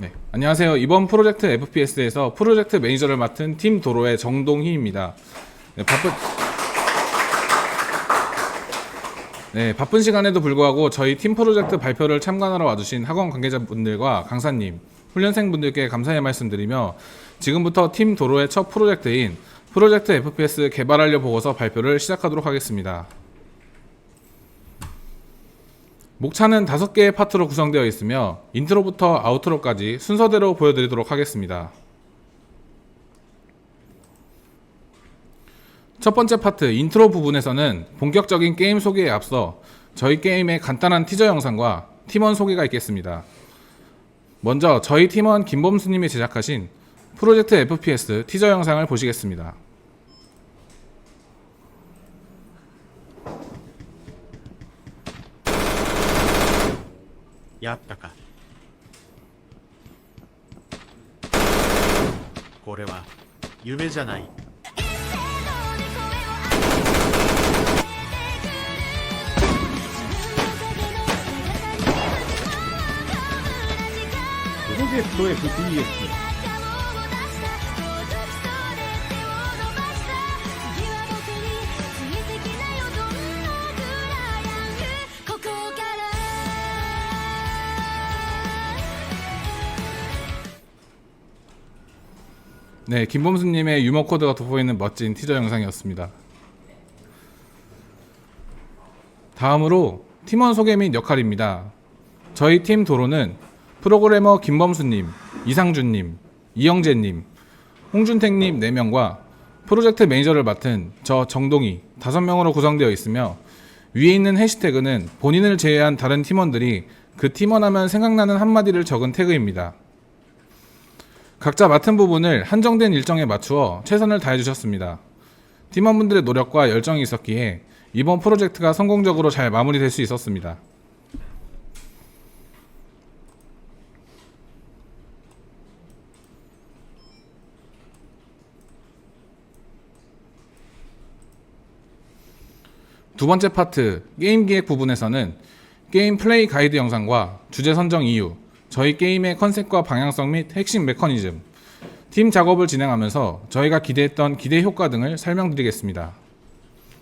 네, 안녕하세요. 이번 프로젝트 FPS에서 프로젝트 매니저를 맡은 팀 도로의 정동희입니다. 바쁜 시간에도 불구하고 저희 팀 프로젝트 발표를 참관하러 와주신 학원 관계자분들과 강사님, 훈련생분들께 감사의 말씀드리며 지금부터 팀 도로의 첫 프로젝트인 프로젝트 FPS 개발완료 보고서 발표를 시작하도록 하겠습니다. 목차는 5개의 파트로 구성되어 있으며 인트로부터 아우트로까지 순서대로 보여드리도록 하겠습니다. 첫 번째 파트 인트로 부분에서는 본격적인 게임 소개에 앞서 저희 게임의 간단한 티저 영상과 팀원 소개가 있겠습니다. 먼저 저희 팀원 김범수님이 제작하신 프로젝트 FPS 티저 영상을 보시겠습니다. やったか。これは夢じゃない。プロジェクト FPS 네, 김범수님의 유머 코드가 돋보이는 멋진 티저 영상이었습니다. 다음으로 팀원 소개 및 역할입니다. 저희 팀 도로는 프로그래머 김범수님, 이상준님, 이영재님, 홍준택님 4명과 프로젝트 매니저를 맡은 저 정동희 5명으로 구성되어 있으며 위에 있는 해시태그는 본인을 제외한 다른 팀원들이 그 팀원 하면 생각나는 한마디를 적은 태그입니다. 각자 맡은 부분을 한정된 일정에 맞추어 최선을 다해주셨습니다. 팀원분들의 노력과 열정이 있었기에 이번 프로젝트가 성공적으로 잘 마무리될 수 있었습니다. 두 번째 파트 게임 기획 부분에서는 게임 플레이 가이드 영상과 주제 선정 이유, 저희 게임의 컨셉과 방향성 및 핵심 메커니즘, 팀 작업을 진행하면서 저희가 기대했던 기대 효과 등을 설명드리겠습니다.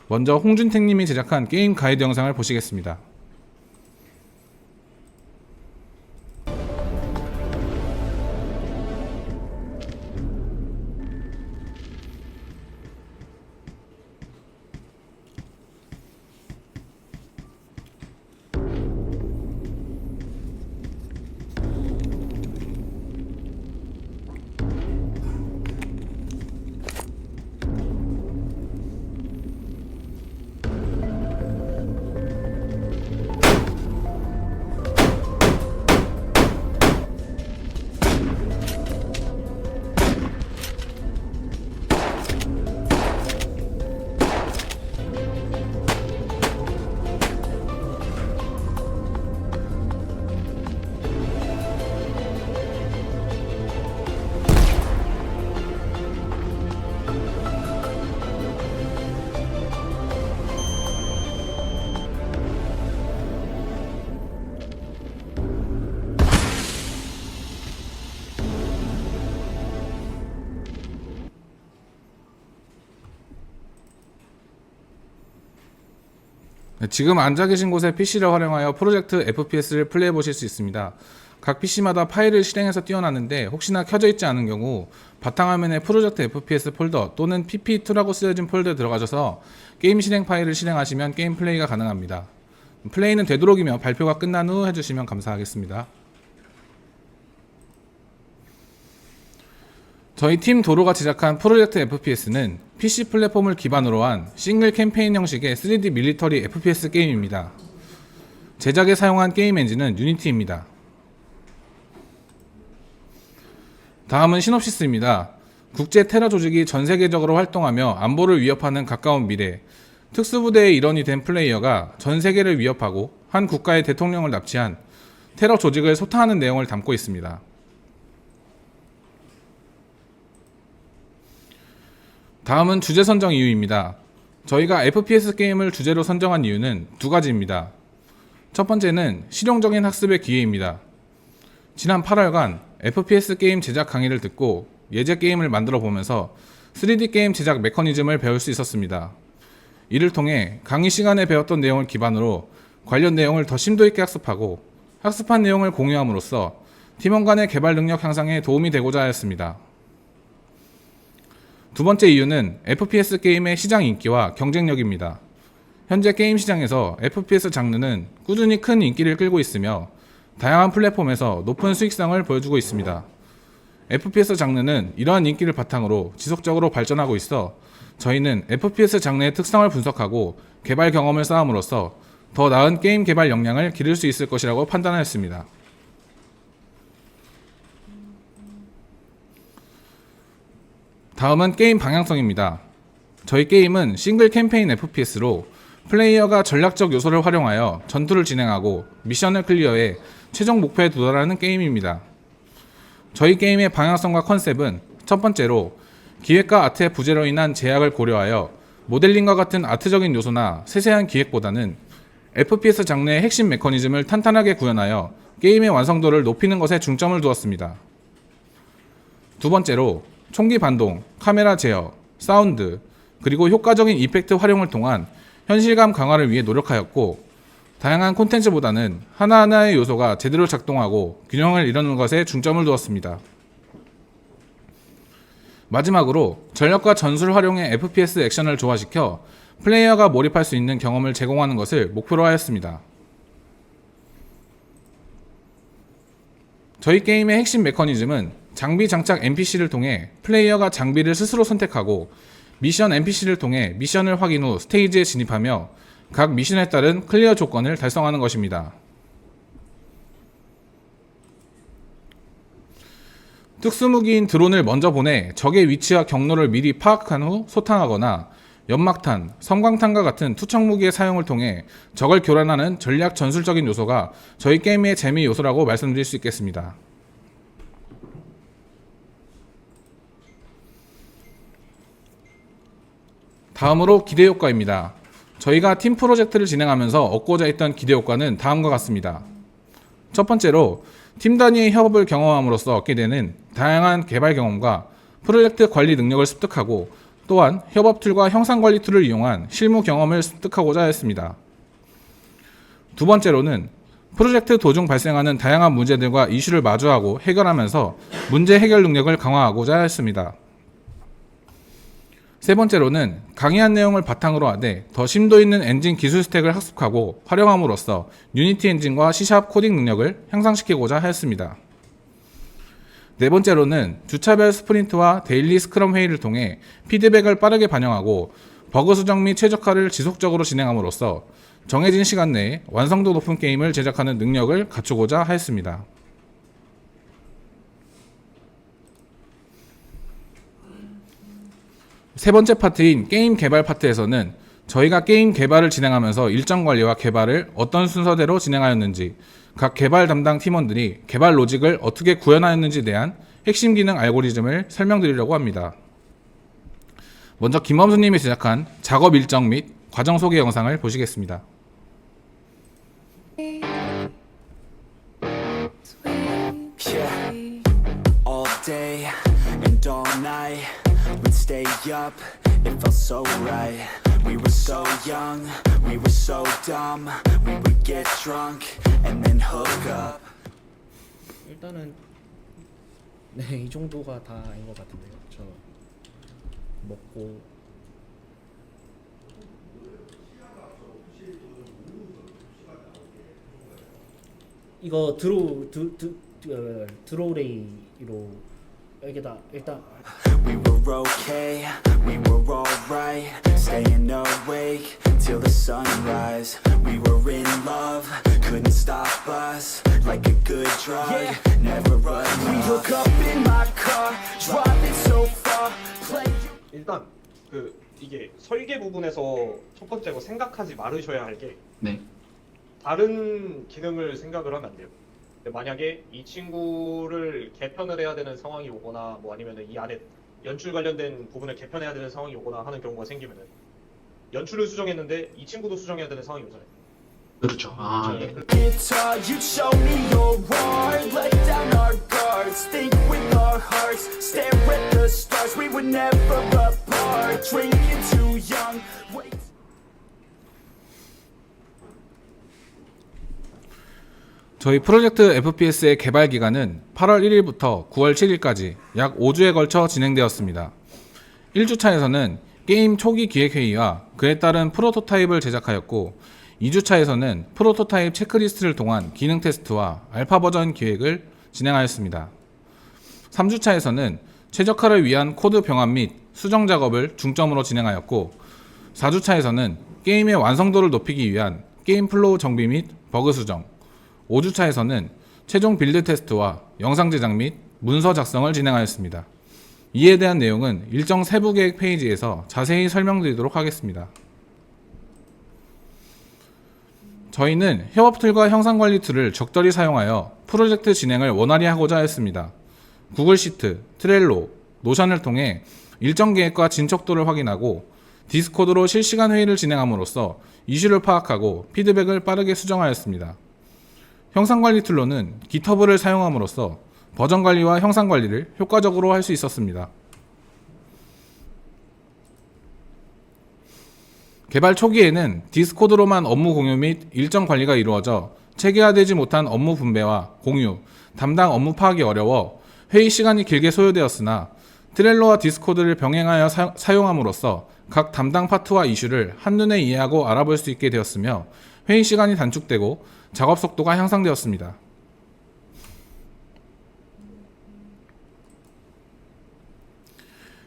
먼저 홍준택님이 제작한 게임 가이드 영상을 보시겠습니다. 지금 앉아 계신 곳에 PC를 활용하여 프로젝트 FPS를 플레이해 보실 수 있습니다. 각 PC마다 파일을 실행해서 띄워놨는데 혹시나 켜져 있지 않은 경우 바탕화면에 프로젝트 FPS 폴더 또는 PP2라고 쓰여진 폴더에 들어가셔서 게임 실행 파일을 실행하시면 게임 플레이가 가능합니다. 플레이는 되도록이면 발표가 끝난 후 해주시면 감사하겠습니다. 저희 팀 도로가 제작한 프로젝트 FPS는 PC 플랫폼을 기반으로 한 싱글 캠페인 형식의 3D 밀리터리 FPS 게임입니다. 제작에 사용한 게임 엔진은 유니티입니다. 다음은 시놉시스입니다. 국제 테러 조직이 전 세계적으로 활동하며 안보를 위협하는 가까운 미래, 특수부대의 일원이 된 플레이어가 전 세계를 위협하고 한 국가의 대통령을 납치한 테러 조직을 소탕하는 내용을 담고 있습니다. 다음은 주제 선정 이유입니다. 저희가 FPS 게임을 주제로 선정한 이유는 두 가지입니다. 첫 번째는 실용적인 학습의 기회입니다. 지난 8월간 FPS 게임 제작 강의를 듣고 예제 게임을 만들어 보면서 3D 게임 제작 메커니즘을 배울 수 있었습니다. 이를 통해 강의 시간에 배웠던 내용을 기반으로 관련 내용을 더 심도 있게 학습하고 학습한 내용을 공유함으로써 팀원 간의 개발 능력 향상에 도움이 되고자 하였습니다. 두 번째 이유는 FPS 게임의 시장 인기와 경쟁력입니다. 현재 게임 시장에서 FPS 장르는 꾸준히 큰 인기를 끌고 있으며 다양한 플랫폼에서 높은 수익성을 보여주고 있습니다. FPS 장르는 이러한 인기를 바탕으로 지속적으로 발전하고 있어 저희는 FPS 장르의 특성을 분석하고 개발 경험을 쌓음으로써 더 나은 게임 개발 역량을 기를 수 있을 것이라고 판단하였습니다. 다음은 게임 방향성입니다. 저희 게임은 싱글 캠페인 FPS로 플레이어가 전략적 요소를 활용하여 전투를 진행하고 미션을 클리어해 최종 목표에 도달하는 게임입니다. 저희 게임의 방향성과 컨셉은 첫 번째로 기획과 아트의 부재로 인한 제약을 고려하여 모델링과 같은 아트적인 요소나 세세한 기획보다는 FPS 장르의 핵심 메커니즘을 탄탄하게 구현하여 게임의 완성도를 높이는 것에 중점을 두었습니다. 두 번째로 총기 반동, 카메라 제어, 사운드, 그리고 효과적인 이펙트 활용을 통한 현실감 강화를 위해 노력하였고 다양한 콘텐츠보다는 하나하나의 요소가 제대로 작동하고 균형을 이루는 것에 중점을 두었습니다. 마지막으로 전력과 전술 활용의 FPS 액션을 조화시켜 플레이어가 몰입할 수 있는 경험을 제공하는 것을 목표로 하였습니다. 저희 게임의 핵심 메커니즘은 장비 장착 NPC를 통해 플레이어가 장비를 스스로 선택하고 미션 NPC를 통해 미션을 확인 후 스테이지에 진입하며 각 미션에 따른 클리어 조건을 달성하는 것입니다. 특수무기인 드론을 먼저 보내 적의 위치와 경로를 미리 파악한 후 소탕하거나 연막탄, 섬광탄과 같은 투척 무기의 사용을 통해 적을 교란하는 전략 전술적인 요소가 저희 게임의 재미 요소라고 말씀드릴 수 있겠습니다. 다음으로 기대 효과입니다. 저희가 팀 프로젝트를 진행하면서 얻고자 했던 기대 효과는 다음과 같습니다. 첫 번째로 팀 단위의 협업을 경험함으로써 얻게 되는 다양한 개발 경험과 프로젝트 관리 능력을 습득하고 또한 협업 툴과 형상 관리 툴을 이용한 실무 경험을 습득하고자 했습니다. 두 번째로는 프로젝트 도중 발생하는 다양한 문제들과 이슈를 마주하고 해결하면서 문제 해결 능력을 강화하고자 했습니다. 세 번째로는 강의한 내용을 바탕으로 하되 더 심도 있는 엔진 기술 스택을 학습하고 활용함으로써 유니티 엔진과 C# 코딩 능력을 향상시키고자 하였습니다. 네 번째로는 주차별 스프린트와 데일리 스크럼 회의를 통해 피드백을 빠르게 반영하고 버그 수정 및 최적화를 지속적으로 진행함으로써 정해진 시간 내에 완성도 높은 게임을 제작하는 능력을 갖추고자 하였습니다. 세 번째 파트인 게임 개발 파트에서는 저희가 게임 개발을 진행하면서 일정 관리와 개발을 어떤 순서대로 진행하였는지, 각 개발 담당 팀원들이 개발 로직을 어떻게 구현하였는지에 대한 핵심 기능 알고리즘을 설명드리려고 합니다. 먼저 김범수님이 제작한 작업 일정 및 과정 소개 영상을 보시겠습니다. All day and all night we'd stay up, it felt so right. We were so young, we were so dumb. We would get drunk and then hook up. 일단은 네, 이 정도가 다인 것 같은데요. 저 먹고 이거 드로레이로 여기다 일단 We were okay, we were alright. Staying awake till the sunrise. We were in love, couldn't stop us. Like a good drug, never enough. We hook up in my car, driving so far. Play. 일단 이게 설계 부분에서 첫 번째로 생각하지 말으셔야 할 게 네. 다른 기능을 생각을 하면 안 돼요. 근데 만약에 이 친구를 개편을 해야 되는 상황이 오거나 뭐 아니면은 이 안에 연출 관련된 부분을 개편해야 되는 상황이 오거나 하는 경우가 생기면은 연출을 수정했는데 이 친구도 수정해야 되는 상황이 오잖아요. 그렇죠. 아, 예. Guitar, you show me your heart. Let down our guards, think with our hearts. Stare at the stars, we were never apart. Drinking too young, wait. 저희 프로젝트 FPS의 개발 기간은 8월 1일부터 9월 7일까지 약 5주에 걸쳐 진행되었습니다. 1주차에서는 게임 초기 기획회의와 그에 따른 프로토타입을 제작하였고 2주차에서는 프로토타입 체크리스트를 통한 기능 테스트와 알파 버전 기획을 진행하였습니다. 3주차에서는 최적화를 위한 코드 병합 및 수정 작업을 중점으로 진행하였고 4주차에서는 게임의 완성도를 높이기 위한 게임 플로우 정비 및 버그 수정, 5주차에서는 최종 빌드 테스트와 영상 제작 및 문서 작성을 진행하였습니다. 이에 대한 내용은 일정 세부 계획 페이지에서 자세히 설명드리도록 하겠습니다. 저희는 협업 툴과 형상 관리 툴을 적절히 사용하여 프로젝트 진행을 원활히 하고자 했습니다. 구글 시트, 트렐로, 노션을 통해 일정 계획과 진척도를 확인하고 디스코드로 실시간 회의를 진행함으로써 이슈를 파악하고 피드백을 빠르게 수정하였습니다. 형상 관리 툴로는 GitHub를 사용함으로써 버전 관리와 형상 관리를 효과적으로 할 수 있었습니다. 개발 초기에는 디스코드로만 업무 공유 및 일정 관리가 이루어져 체계화되지 못한 업무 분배와 공유, 담당 업무 파악이 어려워 회의 시간이 길게 소요되었으나 트렐로와 디스코드를 병행하여 사용함으로써 각 담당 파트와 이슈를 한눈에 이해하고 알아볼 수 있게 되었으며 회의 시간이 단축되고 작업 속도가 향상되었습니다.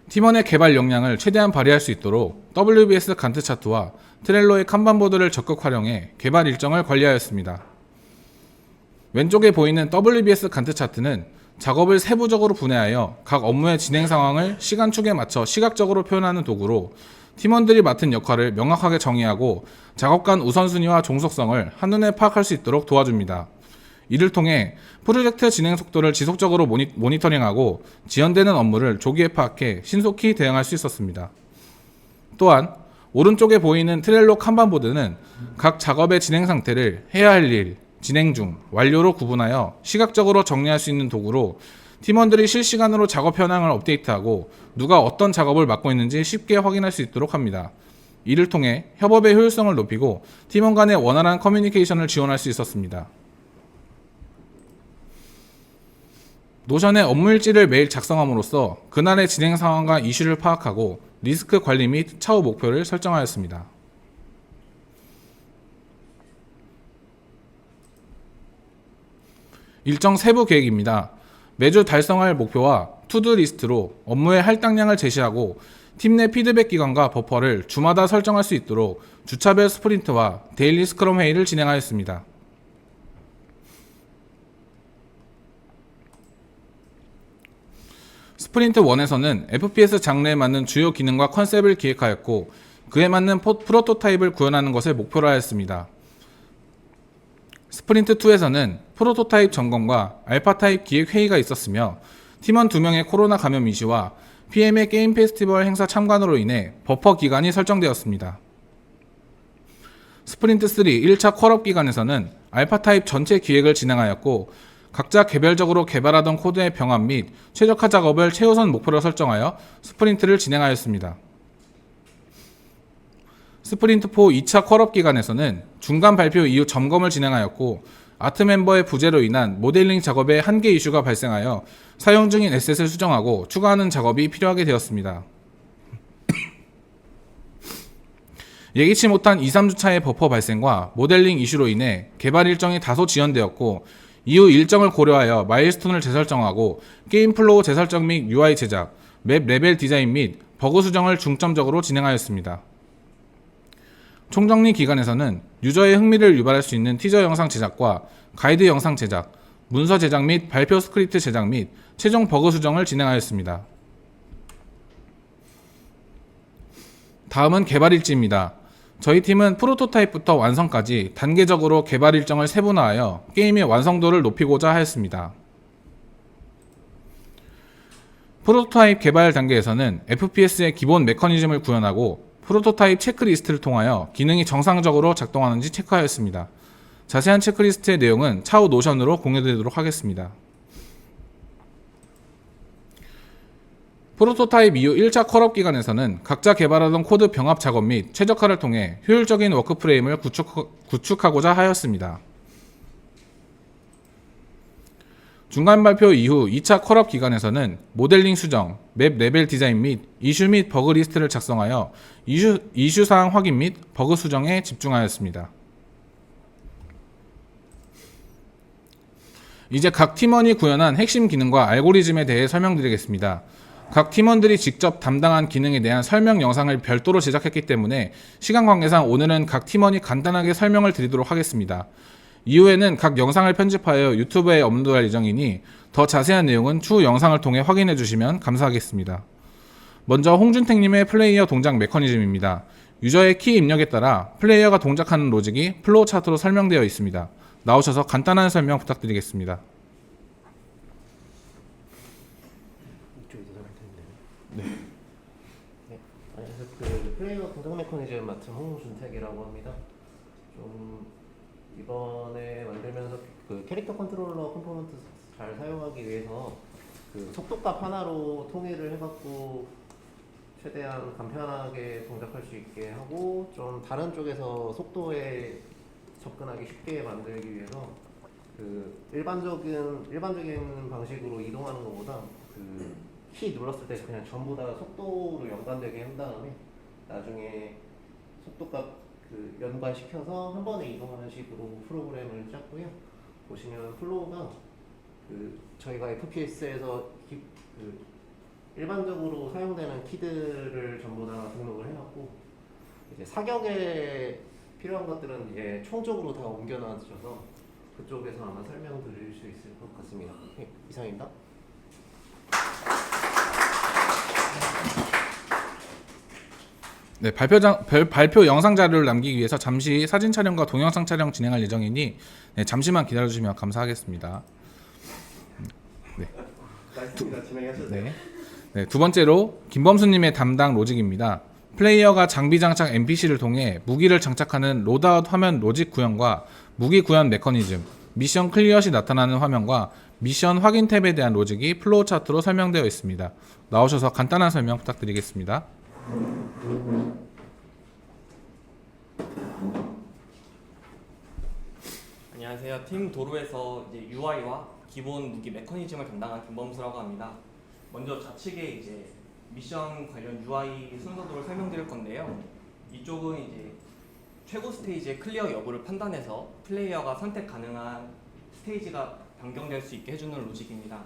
팀원의 개발 역량을 최대한 발휘할 수 있도록 WBS 간트 차트와 트렐로의 칸반보드를 적극 활용해 개발 일정을 관리하였습니다. 왼쪽에 보이는 WBS 간트 차트는 작업을 세부적으로 분해하여 각 업무의 진행 상황을 시간축에 맞춰 시각적으로 표현하는 도구로 팀원들이 맡은 역할을 명확하게 정의하고 작업 간 우선순위와 종속성을 한눈에 파악할 수 있도록 도와줍니다. 이를 통해 프로젝트 진행 속도를 지속적으로 모니터링하고 지연되는 업무를 조기에 파악해 신속히 대응할 수 있었습니다. 또한 오른쪽에 보이는 트렐로 칸반보드는 각 작업의 진행 상태를 해야 할 일, 진행 중, 완료로 구분하여 시각적으로 정리할 수 있는 도구로 팀원들이 실시간으로 작업 현황을 업데이트하고 누가 어떤 작업을 맡고 있는지 쉽게 확인할 수 있도록 합니다. 이를 통해 협업의 효율성을 높이고 팀원 간의 원활한 커뮤니케이션을 지원할 수 있었습니다. 노션의 업무일지를 매일 작성함으로써 그날의 진행 상황과 이슈를 파악하고 리스크 관리 및 차후 목표를 설정하였습니다. 일정 세부 계획입니다. 매주 달성할 목표와 투두 리스트로 업무의 할당량을 제시하고 팀 내 피드백 기간과 버퍼를 주마다 설정할 수 있도록 주차별 스프린트와 데일리 스크럼 회의를 진행하였습니다. 스프린트 1에서는 FPS 장르에 맞는 주요 기능과 컨셉을 기획하였고 그에 맞는 프로토타입을 구현하는 것을 목표로 하였습니다. 스프린트 2에서는 프로토타입 점검과 알파 타입 기획 회의가 있었으며 팀원 2명의 코로나 감염 이슈와 PM의 게임 페스티벌 행사 참관으로 인해 버퍼 기간이 설정되었습니다. 스프린트 3 1차 퀄업 기간에서는 알파 타입 전체 기획을 진행하였고 각자 개별적으로 개발하던 코드의 병합 및 최적화 작업을 최우선 목표로 설정하여 스프린트를 진행하였습니다. 스프린트 4 2차 퀄업 기간에서는 중간 발표 이후 점검을 진행하였고 아트 멤버의 부재로 인한 모델링 작업에 한계 이슈가 발생하여 사용 중인 에셋을 수정하고 추가하는 작업이 필요하게 되었습니다. 예기치 못한 2, 3주차의 버퍼 발생과 모델링 이슈로 인해 개발 일정이 다소 지연되었고 이후 일정을 고려하여 마일스톤을 재설정하고 게임 플로우 재설정 및 UI 제작, 맵 레벨 디자인 및 버그 수정을 중점적으로 진행하였습니다. 총정리 기간에서는 유저의 흥미를 유발할 수 있는 티저 영상 제작과 가이드 영상 제작, 문서 제작 및 발표 스크립트 제작 및 최종 버그 수정을 진행하였습니다. 다음은 개발 일지입니다. 저희 팀은 프로토타입부터 완성까지 단계적으로 개발 일정을 세분화하여 게임의 완성도를 높이고자 하였습니다. 프로토타입 개발 단계에서는 FPS의 기본 메커니즘을 구현하고 프로토타입 체크리스트를 통하여 기능이 정상적으로 작동하는지 체크하였습니다. 자세한 체크리스트의 내용은 차후 노션으로 공유되도록 하겠습니다. 프로토타입 이후 1차 컬업 기간에서는 각자 개발하던 코드 병합 작업 및 최적화를 통해 효율적인 워크프레임을 구축하고자 하였습니다. 중간 발표 이후 2차 컬업 기간에서는 모델링 수정, 맵 레벨 디자인 및 이슈 및 버그 리스트를 작성하여 이슈 사항 확인 및 버그 수정에 집중하였습니다. 이제 각 팀원이 구현한 핵심 기능과 알고리즘에 대해 설명드리겠습니다. 각 팀원들이 직접 담당한 기능에 대한 설명 영상을 별도로 제작했기 때문에 시간 관계상 오늘은 각 팀원이 간단하게 설명을 드리도록 하겠습니다. 이후에는 각 영상을 편집하여 유튜브에 업로드할 예정이니 더 자세한 내용은 추후 영상을 통해 확인해 주시면 감사하겠습니다. 먼저 홍준택님의 플레이어 동작 메커니즘입니다. 유저의 키 입력에 따라 플레이어가 동작하는 로직이 플로우 차트로 설명되어 있습니다. 나오셔서 간단한 설명 부탁드리겠습니다. 안녕하세요. 그 플레이어 동작 메커니즘 맡은 홍준택이라고 합니다. 좀 이번에 만들면서 그 캐릭터 컨트롤러 컴포넌트 잘 사용하기 위해서 그 속도값 하나로 통일을 해갖고 최대한 간편하게 동작할 수 있게 하고 좀 다른 쪽에서 속도에 접근하기 쉽게 만들기 위해서 그 일반적인 방식으로 이동하는 것보다 그 키 눌렀을 때 그냥 전부 다 속도로 연관되게 한 다음에 나중에 속도값 그 연관시켜서 한 번에 이동하는 식으로 프로그램을 짰고요. 보시면 플로우가 그 저희가 FPS에서 그 일반적으로 사용되는 키들을 전부 다 등록을 해놨고 이제 사격에 필요한 것들은 이제 총적으로 다 옮겨놔주셔서 그쪽에서 아마 설명드릴 수 있을 것 같습니다. 네, 이상입니다. 네, 발표 영상 자료를 남기기 위해서 잠시 사진 촬영과 동영상 촬영 진행할 예정이니 잠시만 기다려주시면 감사하겠습니다. 두 번째로 김범수님의 담당 로직입니다. 플레이어가 장비 장착 NPC를 통해 무기를 장착하는 로드아웃 화면 로직 구현과 무기 구현 메커니즘, 미션 클리어 시 나타나는 화면과 미션 확인 탭에 대한 로직이 플로우 차트로 설명되어 있습니다. 나오셔서 간단한 설명 부탁드리겠습니다. 안녕하세요. 팀 도로에서 이제 UI와 기본 무기 메커니즘을 담당한 김범수라고 합니다. 먼저 좌측에 이제 미션 관련 UI 순서도를 설명드릴 건데요. 이쪽은 이제 최고 스테이지의 클리어 여부를 판단해서 플레이어가 선택 가능한 스테이지가 변경될 수 있게 해주는 로직입니다.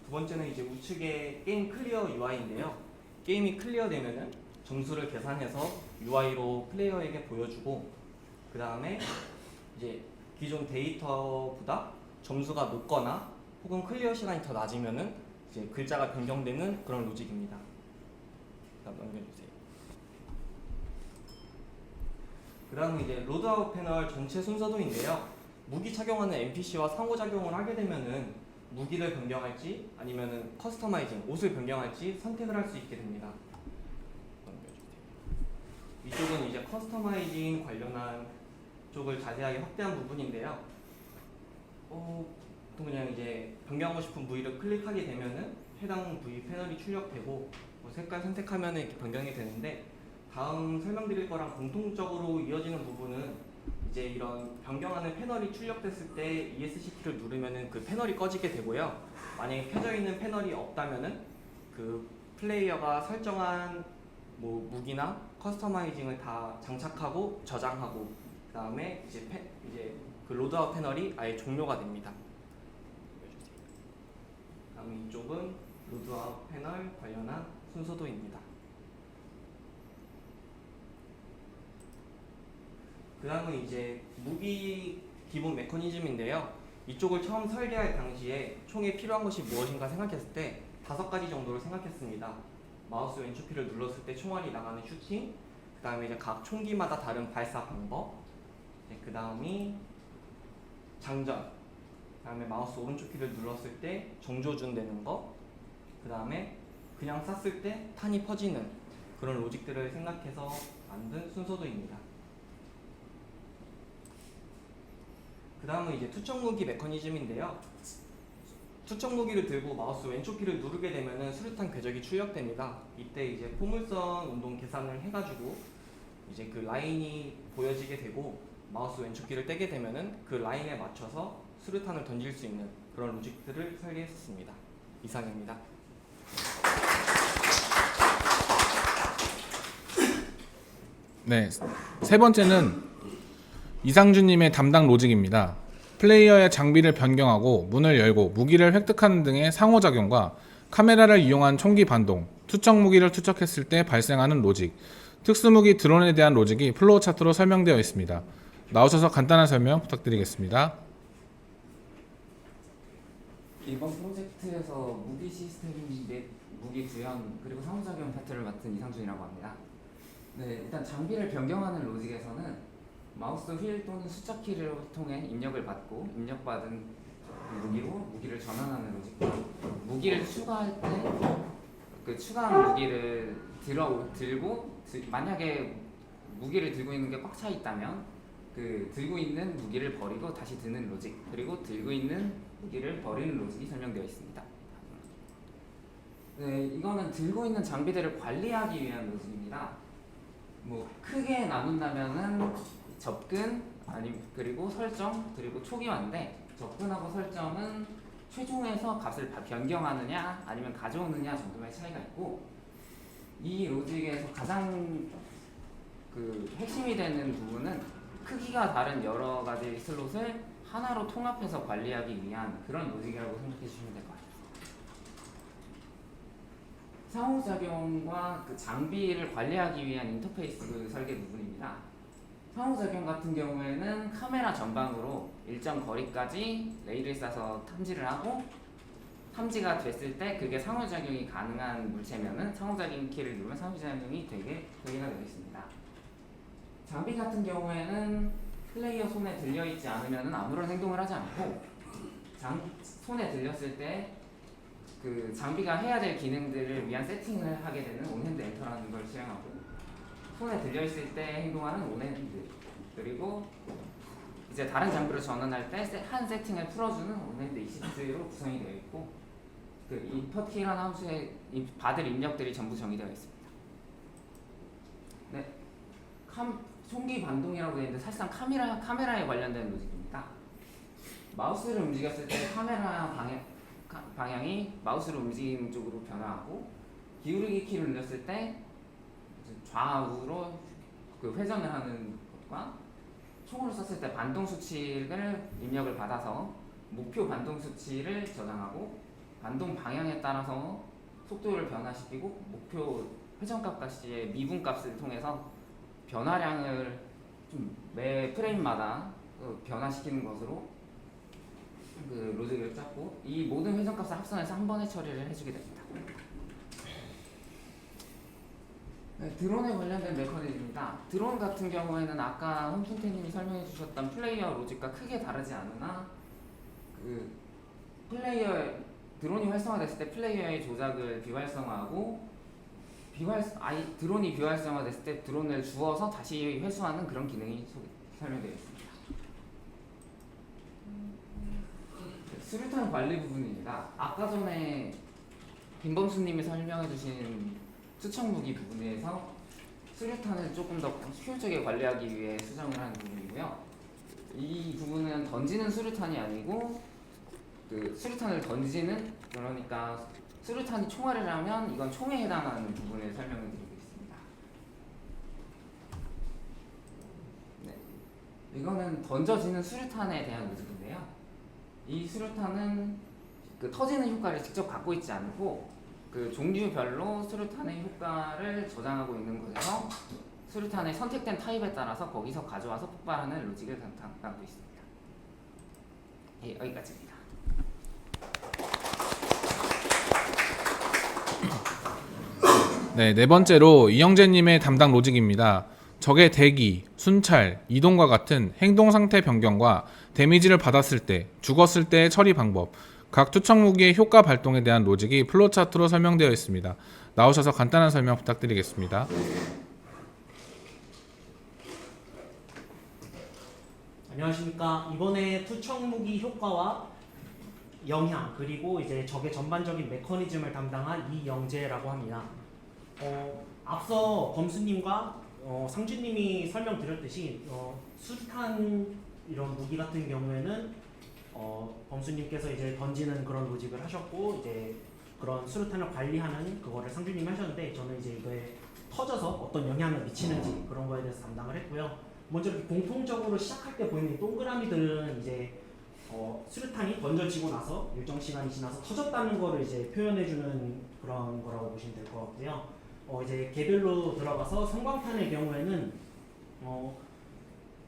두 번째는 이제 우측에 게임 클리어 UI인데요. 게임이 클리어되면은 점수를 계산해서 UI로 플레이어에게 보여주고, 그 다음에 이제 기존 데이터보다 점수가 높거나 혹은 클리어 시간이 더 낮으면은 이제 글자가 변경되는 그런 로직입니다. 다음 넘겨주세요. 그 다음 이제 로드아웃 패널 전체 순서도인데요. 무기 착용하는 NPC와 상호작용을 하게 되면은 무기를 변경할지 아니면은 커스터마이징, 옷을 변경할지 선택을 할 수 있게 됩니다. 이쪽은 이제 커스터마이징 관련한 쪽을 자세하게 확대한 부분인데요. 또 그냥 이제 변경하고 싶은 부위를 클릭하게 되면은 해당 부위 패널이 출력되고 뭐 색깔 선택하면은 이렇게 변경이 되는데, 다음 설명드릴 거랑 공통적으로 이어지는 부분은 이제 이런 변경하는 패널이 출력됐을 때 ESC 키를 누르면은 그 패널이 꺼지게 되고요. 만약에 켜져 있는 패널이 없다면은 그 플레이어가 설정한 뭐 무기나 커스터마이징을 다 장착하고 저장하고, 그 다음에 이제 그 로드아웃 패널이 아예 종료가 됩니다. 다음 이쪽은 로드아웃 패널 관련한 순서도입니다. 그 다음은 이제 무기 기본 메커니즘인데요. 이쪽을 처음 설계할 당시에 총에 필요한 것이 무엇인가 생각했을 때 5가지 정도를 생각했습니다. 마우스 왼쪽키를 눌렀을 때 총알이 나가는 슈팅, 그 다음에 이제 각 총기마다 다른 발사 방법, 그 다음이 장전, 그 다음에 마우스 오른쪽 키를 눌렀을 때 정조준 되는 거, 그 다음에 그냥 쐈을 때 탄이 퍼지는 그런 로직들을 생각해서 만든 순서도입니다. 그 다음은 이제 투척 무기 메커니즘인데요. 투척 무기를 들고 마우스 왼쪽 키를 누르게 되면은 수류탄 궤적이 출력됩니다. 이때 이제 포물선 운동 계산을 해가지고 이제 그 라인이 보여지게 되고 마우스 왼쪽 키를 떼게 되면은 그 라인에 맞춰서 수류탄을 던질 수 있는 그런 로직들을 설계했습니다. 이상입니다. 네, 세 번째는 이상준님의 담당 로직입니다. 플레이어의 장비를 변경하고 문을 열고 무기를 획득하는 등의 상호작용과 카메라를 이용한 총기 반동, 투척 무기를 투척했을 때 발생하는 로직, 특수무기 드론에 대한 로직이 플로우 차트로 설명되어 있습니다. 나오셔서 간단한 설명 부탁드리겠습니다. 이번 프로젝트에서 무기 시스템 및 무기 구현 그리고 상호작용 파트를 맡은 이상준이라고 합니다. 네, 일단 장비를 변경하는 로직에서는 마우스 휠 또는 숫자 키를 통해 입력을 받고 입력받은 무기로 무기를 전환하는 로직과 무기를 추가할 때 그 추가한 무기를 들고 만약에 무기를 들고 있는 게 꽉 차 있다면 그 들고 있는 무기를 버리고 다시 드는 로직, 그리고 들고 있는 무기를 버리는 로직이 설명되어 있습니다. 네, 이거는 들고 있는 장비들을 관리하기 위한 로직입니다. 뭐 크게 나눈다면은 접근 그리고 설정 그리고 초기화인데, 접근하고 설정은 최종에서 값을 변경하느냐 아니면 가져오느냐 정도의 차이가 있고, 이 로직에서 가장 그 핵심이 되는 부분은 크기가 다른 여러 가지 슬롯을 하나로 통합해서 관리하기 위한 그런 로직이라고 생각해 주시면 될 것 같아요. 상호작용과 그 장비를 관리하기 위한 인터페이스 설계 부분입니다. 상호작용 같은 경우에는 카메라 전방으로 일정 거리까지 레일을 쏴서 탐지를 하고, 탐지가 됐을 때 그게 상호작용이 가능한 물체면은 상호작용 키를 누르면 상호작용이 되게 되어 있습니다. 장비 같은 경우에는 플레이어 손에 들려있지 않으면 아무런 행동을 하지 않고, 손에 들렸을 때 그 장비가 해야 될 기능들을 위한 세팅을 하게 되는 온핸드 엔터라는 걸 실행하고, 손에 들려있을 때 행동하는 온핸드, 그리고 이제 다른 장비로 전환할 때 한 세팅을 풀어주는 온핸드 이시트로 구성이 되어 있고, 그 인put 키라는 함수에 받을 입력들이 전부 정의되어 있습니다. 네, 총기 반동이라고 되어 있는데 사실상 카메라에 관련된 로직입니다. 마우스를 움직였을 때 카메라 방향이 마우스를 움직이는 쪽으로 변화하고, 기울이기 키를 눌렀을 때 좌우로 그 회전을 하는 것과, 총으로 쐈을 때 반동 수치를 입력을 받아서 목표 반동 수치를 저장하고, 반동 방향에 따라서 속도를 변화시키고 목표 회전값까지의 미분값을 통해서 변화량을 좀 매 프레임마다 변화시키는 것으로 그 로직을 짰고, 이 모든 회전값을 합산해서 한 번에 처리를 해주게 됩니다. 네, 드론에 관련된 메커니즘입니다. 드론 같은 경우에는 아까 홍준태님이 설명해 주셨던 플레이어 로직과 크게 다르지 않으나, 그 드론이 활성화됐을 때 플레이어의 조작을 비활성화하고, 드론이 비활성화됐을 때 드론을 주워서 다시 회수하는 그런 기능이 설명되어 있습니다. 수류탄 관리 부분입니다. 아까 전에 김범수님이 설명해 주신 투척 무기 부분에서 수류탄을 조금 더 효율적이게 관리하기 위해 수정을 하는 부분이고요. 이 부분은 던지는 수류탄이 아니고 그 수류탄을 던지는, 그러니까 수류탄이 총알을 하면 이건 총에 해당하는 부분을 설명을 드리고 있습니다. 네, 이거는 던져지는 수류탄에 대한 로직인데요. 이 수류탄은 그 터지는 효과를 직접 갖고 있지 않고 그 종류별로 수류탄의 효과를 저장하고 있는 곳에서 수류탄의 선택된 타입에 따라서 거기서 가져와서 폭발하는 로직을 담고 있습니다. 예, 여기까지입니다. 네, 네 번째로 이영재님의 담당 로직입니다. 적의 대기, 순찰, 이동과 같은 행동 상태 변경과 데미지를 받았을 때, 죽었을 때의 처리 방법, 각 투척 무기의 효과 발동에 대한 로직이 플로우 차트로 설명되어 있습니다. 나오셔서 간단한 설명 부탁드리겠습니다. 안녕하십니까. 이번에 투척 무기 효과와 영향 그리고 이제 적의 전반적인 메커니즘을 담당한 이영재라고 합니다. 앞서 범수님과 상준님이 설명드렸듯이 수류탄 이런 무기 같은 경우에는 범수님께서 이제 던지는 그런 로직을 하셨고 이제 그런 수류탄을 관리하는 그거를 상준님이 하셨는데 저는 이제 이거에 터져서 어떤 영향을 미치는지 그런 거에 대해서 담당을 했고요. 먼저 이렇게 공통적으로 시작할 때 보이는 이 동그라미들은 이제 수류탄이 던져지고 나서 일정 시간이 지나서 터졌다는 거를 이제 표현해주는 그런 거라고 보시면 될 것 같고요. 이제 개별로 들어가서 성광탄의 경우에는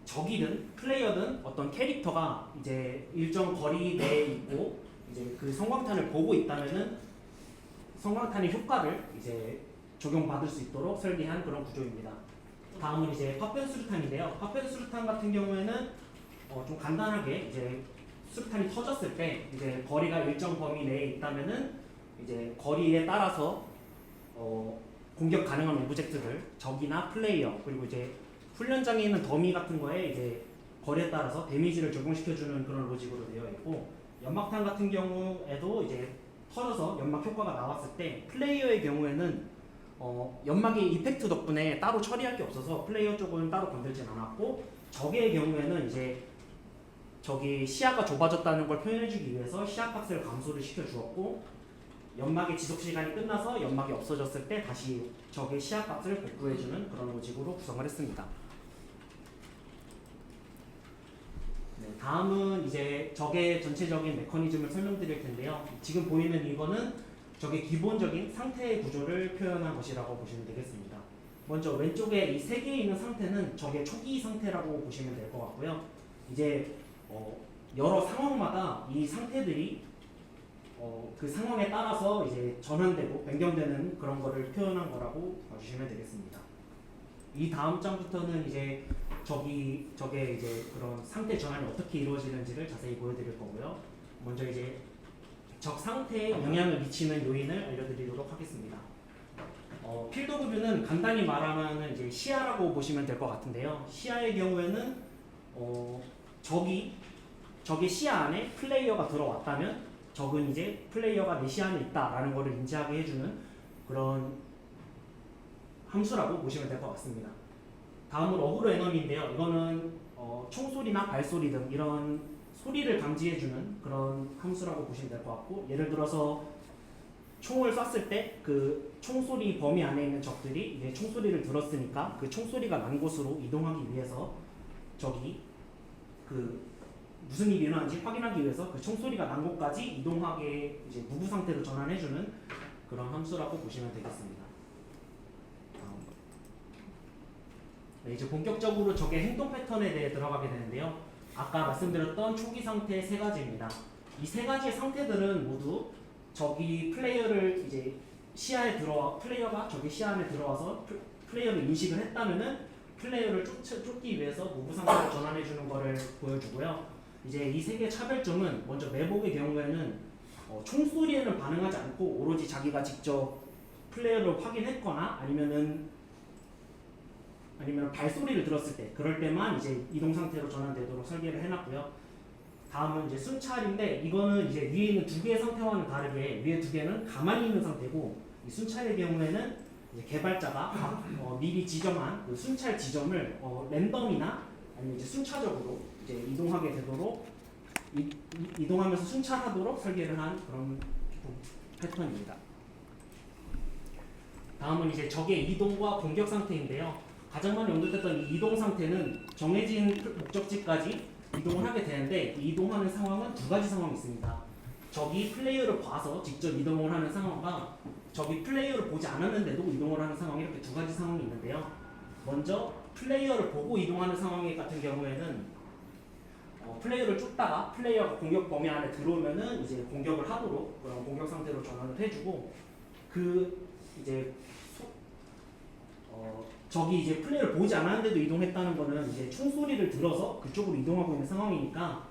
적이든 플레이어든 어떤 캐릭터가 이제 일정 거리 내에 있고 이제 그 성광탄을 보고 있다면은 성광탄의 효과를 이제 적용받을 수 있도록 설계한 그런 구조입니다. 다음은 이제 파편 수류탄인데요. 파편 수류탄 같은 경우에는 좀 간단하게 이제 수류탄이 터졌을 때 이제 거리가 일정 범위 내에 있다면은 이제 거리에 따라서 공격 가능한 오브젝트들 적이나 플레이어 그리고 이제 훈련장에 있는 더미 같은 거에 이제 거리에 따라서 데미지를 적용시켜주는 그런 로직으로 되어 있고 연막탄 같은 경우에도 이제 터져서 연막 효과가 나왔을 때 플레이어의 경우에는 연막의 이펙트 덕분에 따로 처리할 게 없어서 플레이어 쪽은 따로 건들진 않았고 적의 경우에는 이제 적이 시야가 좁아졌다는 걸 표현해주기 위해서 시야값을 감소를 시켜주었고 연막의 지속시간이 끝나서 연막이 없어졌을 때 다시 적의 시야값을 복구해주는 그런 로직으로 구성을 했습니다. 네, 다음은 이제 적의 전체적인 메커니즘을 설명드릴 텐데요. 지금 보이는 이거는 적의 기본적인 상태의 구조를 표현한 것이라고 보시면 되겠습니다. 먼저 왼쪽에 이 세 개에 있는 상태는 적의 초기 상태라고 보시면 될 것 같고요. 이제 여러 상황마다 이 상태들이 그 상황에 따라서 이제 전환되고 변경되는 그런 거를 표현한 거라고 봐주시면 되겠습니다. 이 다음 장부터는 이제 적의 이제 그런 상태 전환이 어떻게 이루어지는지를 자세히 보여드릴 거고요. 먼저 이제 적 상태에 영향을 미치는 요인을 알려드리도록 하겠습니다. 필드 오브 뷰는 간단히 말하면 이제 시야라고 보시면 될 것 같은데요. 시야의 경우에는 적의 시야 안에 플레이어가 들어왔다면 적은 이제 플레이어가 내 시야 안에 있다라는 것을 인지하게 해주는 그런 함수라고 보시면 될 것 같습니다. 다음으로 어그로 에너미인데요. 이거는 총소리나 발소리 등 이런 소리를 감지해주는 그런 함수라고 보시면 될 것 같고 예를 들어서 총을 쐈을 때 그 총소리 범위 안에 있는 적들이 이제 총소리를 들었으니까 그 총소리가 난 곳으로 이동하기 위해서 적이 그 무슨 일이 일어나는지 확인하기 위해서 그 총소리가 난 곳까지 이동하게 이제 무구 상태로 전환해주는 그런 함수라고 보시면 되겠습니다. 네, 이제 본격적으로 적의 행동 패턴에 대해 들어가게 되는데요. 아까 말씀드렸던 초기 상태 세 가지입니다. 이 세 가지의 상태들은 모두 적이 플레이어를 이제 플레이어가 적의 시야 안에 들어와서 플레이어를 인식을 했다면은 플레이어를 쫓기 위해서 무구 상태로 전환해주는 것을 보여주고요. 이제 이 세 개의 차별점은 먼저 매복의 경우에는 총소리에는 반응하지 않고 오로지 자기가 직접 플레이어를 확인했거나 아니면 발소리를 들었을 때 그럴 때만 이제 이동 상태로 전환되도록 설계를 해놨고요. 다음은 이제 순찰인데 이거는 이제 위에 있는 두 개의 상태와는 다르게 위에 두 개는 가만히 있는 상태고 이 순찰의 경우에는 이제 개발자가 미리 지정한 그 순찰 지점을 랜덤이나 아니면 이제 순차적으로 이제 이동하게 되도록 이동하면서 순찰하도록 설계를 한 그런 패턴입니다. 다음은 이제 적의 이동과 공격 상태인데요. 가장 많이 언급됐던 이 이동 상태는 정해진 목적지까지 이동을 하게 되는데 이 이동하는 상황은 두 가지 상황이 있습니다. 적이 플레이어를 봐서 직접 이동을 하는 상황과 적이 플레이어를 보지 않았는데도 이동을 하는 상황 이렇게 두 가지 상황이 있는데요. 먼저 플레이어를 보고 이동하는 상황 같은 경우에는 플레이어를 쫓다가 플레이어가 공격 범위 안에 들어오면은 이제 공격을 하도록 그런 공격 상태로 전환을 해주고 적이 이제 플레이어를 보지 않았는데도 이동했다는 거는 이제 총소리를 들어서 그쪽으로 이동하고 있는 상황이니까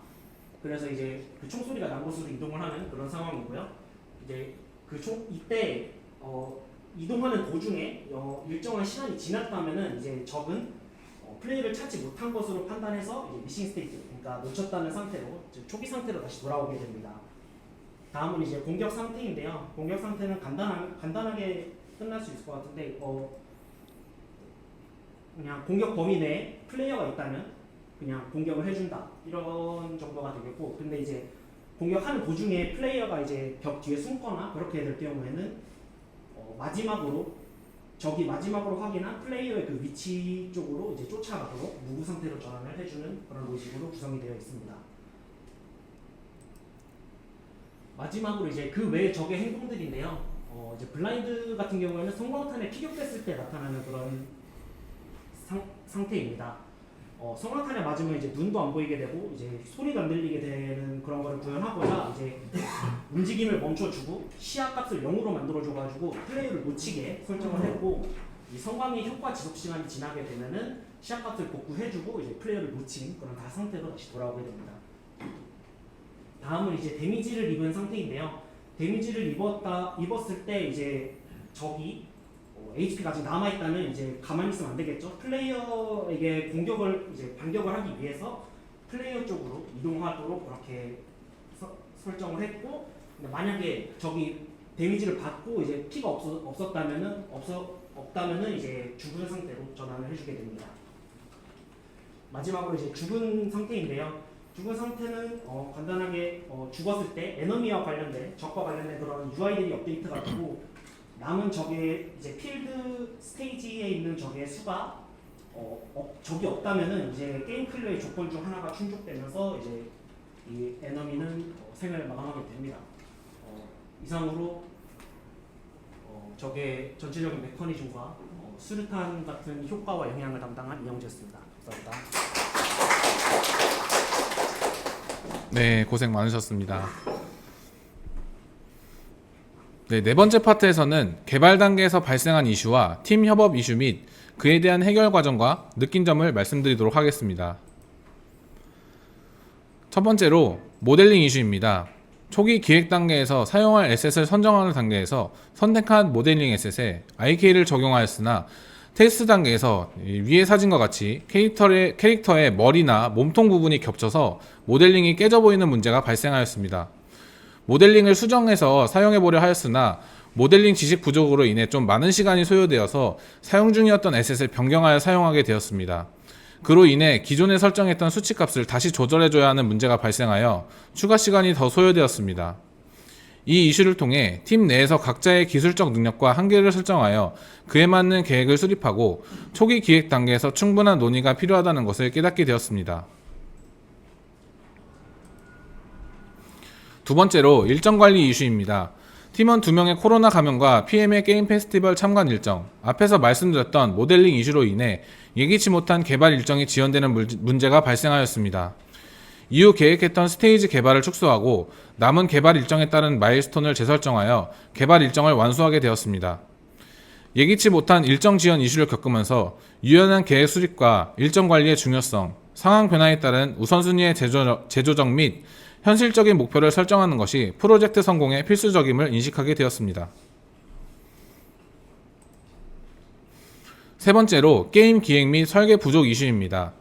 그래서 이제 그 총소리가 난 곳으로 이동을 하는 그런 상황이고요. 이제 이때 이동하는 도중에 일정한 시간이 지났다면은 이제 적은 플레이를 찾지 못한 것으로 판단해서 이제 미싱 스테이트, 그러니까 놓쳤다는 상태로 초기 상태로 다시 돌아오게 됩니다. 다음은 이제 공격 상태인데요. 공격 상태는 간단하게 끝날 수 있을 것 같은데 그냥 공격 범위 내에 플레이어가 있다면 그냥 공격을 해준다 이런 정도가 되겠고, 근데 이제 공격하는 도중에 플레이어가 이제 벽 뒤에 숨거나 그렇게 될 경우에는 적이 마지막으로 확인한 플레이어의 그 위치 쪽으로 이제 쫓아가도록 무구 상태로 전환을 해주는 그런 로직으로 구성이 되어 있습니다. 마지막으로 이제 그 외의 적의 행동들인데요. 이제 블라인드 같은 경우에는 성광탄에 피격됐을 때 나타나는 그런 상태입니다. 성광탄에 맞으면 이제 눈도 안 보이게 되고 이제 소리도 안 들리게 되는 그런 거를 구현하고자 이제 움직임을 멈춰주고 시야값을 0으로 만들어줘가지고 플레이를 놓치게 설정을 했고, 이 성광의 효과 지속 시간이 지나게 되면은 시야값을 복구해주고 이제 플레이어를 놓친 그런 다 상태로 다시 돌아오게 됩니다. 다음은 이제 데미지를 입은 상태인데요. 데미지를 입었을 때 이제 적이 HP가 아직 남아있다면 이제 가만히 있으면 안 되겠죠. 플레이어에게 반격을 하기 위해서 플레이어 쪽으로 이동하도록 그렇게 설정을 했고, 근데 만약에 적이 데미지를 받고 이제 피가 없다면은 이제 죽은 상태로 전환을 해주게 됩니다. 마지막으로 이제 죽은 상태인데요. 죽은 상태는 간단하게 죽었을 때 에너미와 관련된 적과 관련된 그런 UI들이 업데이트가 되고, 남은 적의 이제 필드 스테이지에 있는 적의 수가 적이 없다면은 이제 게임 클리어의 조건 중 하나가 충족되면서 이제 이 에너미는 생을 마감하게 됩니다. 이상으로 적의 전체적인 메커니즘과 수류탄 같은 효과와 영향을 담당한 이영재였습니다. 감사합니다. 네, 고생 많으셨습니다. 네, 네 번째 파트에서는 개발 단계에서 발생한 이슈와 팀 협업 이슈 및 그에 대한 해결 과정과 느낀 점을 말씀드리도록 하겠습니다. 첫 번째로 모델링 이슈입니다. 초기 기획 단계에서 사용할 에셋을 선정하는 단계에서 선택한 모델링 에셋에 IK를 적용하였으나 테스트 단계에서 위의 사진과 같이 캐릭터의 머리나 몸통 부분이 겹쳐서 모델링이 깨져 보이는 문제가 발생하였습니다. 모델링을 수정해서 사용해보려 하였으나 모델링 지식 부족으로 인해 좀 많은 시간이 소요되어서 사용 중이었던 에셋을 변경하여 사용하게 되었습니다. 그로 인해 기존에 설정했던 수치값을 다시 조절해줘야 하는 문제가 발생하여 추가 시간이 더 소요되었습니다. 이 이슈를 통해 팀 내에서 각자의 기술적 능력과 한계를 설정하여 그에 맞는 계획을 수립하고 초기 기획 단계에서 충분한 논의가 필요하다는 것을 깨닫게 되었습니다. 두 번째로 일정 관리 이슈입니다. 팀원 2명의 코로나 감염과 PM의 게임 페스티벌 참관 일정, 앞에서 말씀드렸던 모델링 이슈로 인해 예기치 못한 개발 일정이 지연되는 문제가 발생하였습니다. 이후 계획했던 스테이지 개발을 축소하고 남은 개발 일정에 따른 마일스톤을 재설정하여 개발 일정을 완수하게 되었습니다. 예기치 못한 일정 지연 이슈를 겪으면서 유연한 계획 수립과 일정 관리의 중요성, 상황 변화에 따른 우선순위의 재조정 및 현실적인 목표를 설정하는 것이 프로젝트 성공에 필수적임을 인식하게 되었습니다. 세 번째로 게임 기획 및 설계 부족 이슈입니다.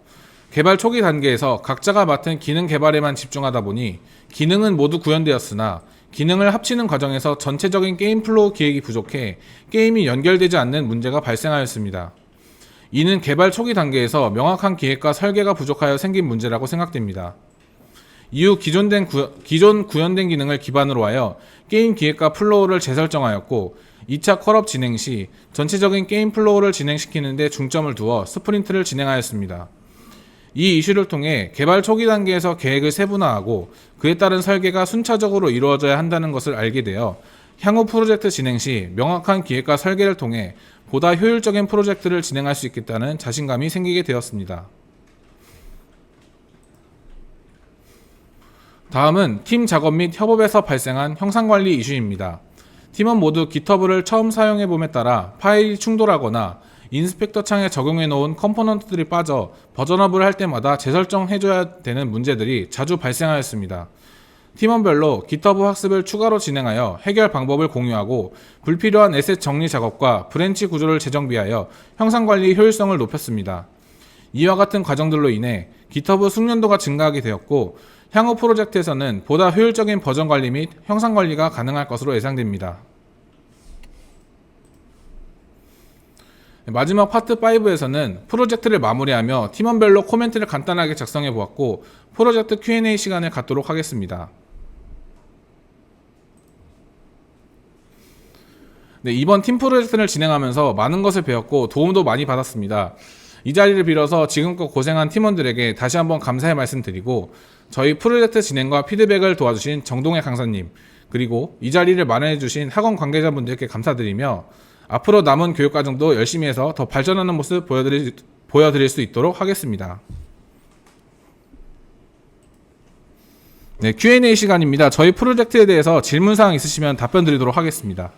개발 초기 단계에서 각자가 맡은 기능 개발에만 집중하다 보니 기능은 모두 구현되었으나 기능을 합치는 과정에서 전체적인 게임 플로우 기획이 부족해 게임이 연결되지 않는 문제가 발생하였습니다. 이는 개발 초기 단계에서 명확한 기획과 설계가 부족하여 생긴 문제라고 생각됩니다. 이후 기존 구현된 기능을 기반으로 하여 게임 기획과 플로우를 재설정하였고 2차 컬업 진행 시 전체적인 게임 플로우를 진행시키는 데 중점을 두어 스프린트를 진행하였습니다. 이 이슈를 통해 개발 초기 단계에서 계획을 세분화하고 그에 따른 설계가 순차적으로 이루어져야 한다는 것을 알게 되어 향후 프로젝트 진행 시 명확한 기획과 설계를 통해 보다 효율적인 프로젝트를 진행할 수 있겠다는 자신감이 생기게 되었습니다. 다음은 팀 작업 및 협업에서 발생한 형상관리 이슈입니다. 팀원 모두 GitHub를 처음 사용해봄에 따라 파일이 충돌하거나 인스펙터 창에 적용해 놓은 컴포넌트들이 빠져 버전업을 할 때마다 재설정해줘야 되는 문제들이 자주 발생하였습니다. 팀원별로 GitHub 학습을 추가로 진행하여 해결 방법을 공유하고 불필요한 에셋 정리 작업과 브랜치 구조를 재정비하여 형상관리 효율성을 높였습니다. 이와 같은 과정들로 인해 GitHub 숙련도가 증가하게 되었고 향후 프로젝트에서는 보다 효율적인 버전 관리 및 형상 관리가 가능할 것으로 예상됩니다. 마지막 파트 5에서는 프로젝트를 마무리하며 팀원별로 코멘트를 간단하게 작성해 보았고 프로젝트 Q&A 시간을 갖도록 하겠습니다. 네, 이번 팀 프로젝트를 진행하면서 많은 것을 배웠고 도움도 많이 받았습니다. 이 자리를 빌어서 지금껏 고생한 팀원들에게 다시 한번 감사의 말씀드리고 저희 프로젝트 진행과 피드백을 도와주신 정동혜 강사님 그리고 이 자리를 마련해 주신 학원 관계자분들께 감사드리며 앞으로 남은 교육과정도 열심히 해서 더 발전하는 모습 보여드릴 수 있도록 하겠습니다. 네, Q&A 시간입니다. 저희 프로젝트에 대해서 질문사항 있으시면 답변 드리도록 하겠습니다.